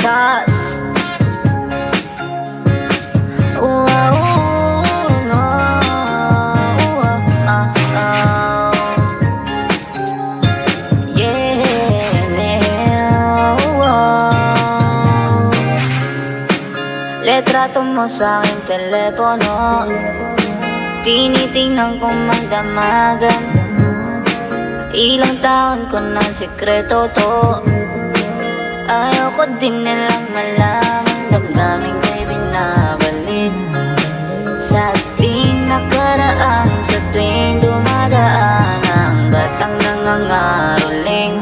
Sus. Letrato mo sa aking telepono, tinitingnan kong magdamagan. Ilang taon ko ng sekreto to, ayoko din nilang malaman. Damdamin ko'y binabalik sa ating nakaraan. Sa tuwing dumadaan ang batang nangangaroling,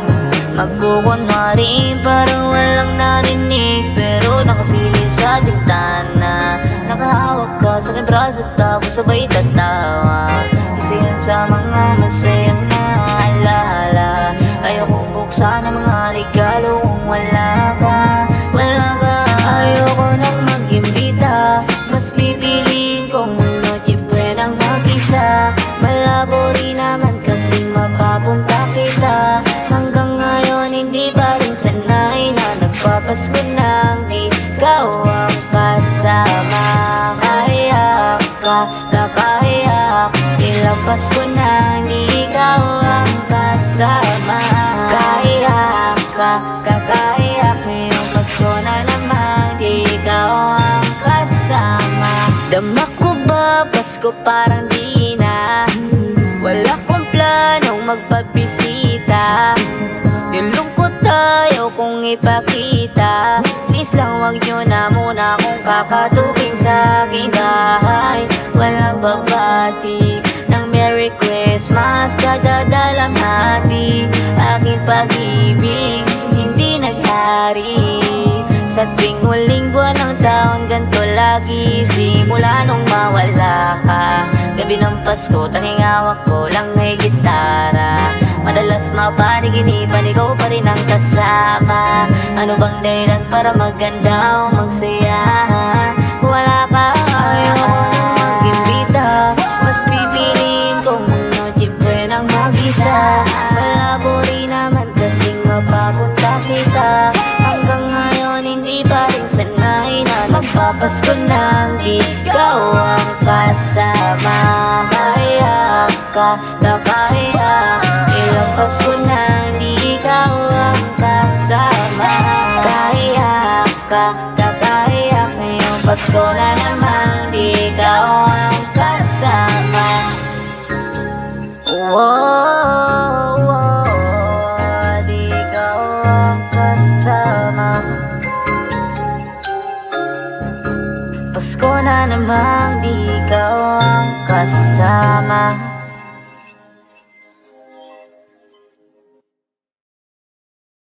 magkukunwari parang walang narinig, pero nakasilip sa bintana. Nakahawak ka sa aking braso tapos sabay tatawa. Isa yan sa mga masayang naalala. Ayokong buksan ang mga regalo kung wala ka. Wala ka. Ayoko nang mag-imbita, mas pipiliin kong noche buenang mag-isa. Malabo rin naman kasi mapapunta kita. Hanggang ngayon hindi pa rin sanay na nagpapasko nang di ikaw ang kasama. Kahiyak ka, kakahiyak, ilang Pasko nang di ikaw ang kasama. Kahiyak ka, kakahiyak, ngayong Pasko na naman di ikaw ang kasama. Dama ko ba Pasko parang di na, wala kong planong magpabisita. Yung lungkot tayo kung ipakita. Please lang wag nyo na muna kung kakatubing sa aking bahay. Walang pagbati ng Merry Christmas, dadadalamhati. Aking pag-ibig hindi naghari. Sa tuwing huling buwan ng taon, ganito lagi. Simula nung mawala ka, gabi ng Pasko, tanging hawak ko lang ay gitara. Madalas mapaniginipan, ikaw pa rin ang kasama. Ano bang dahilan para maganda o magsaya? Wala ka, ayoko nang mag-imbita, mas pipiliin kong noche buenang mag-isa. Malabo rin naman kasing mapapunta kita. Hanggang ngayon hindi pa rin sanay na magpapasko nang di ikaw ang kasama. Kahiyak ka, kakahiyak, ilang Pasko nang di ikaw ang kasama. Kahiyak ka, kakahiyak, ngayong Pasko na naman di ikaw ang kasama. Di ikaw ang kasama. Pasko na naman di ikaw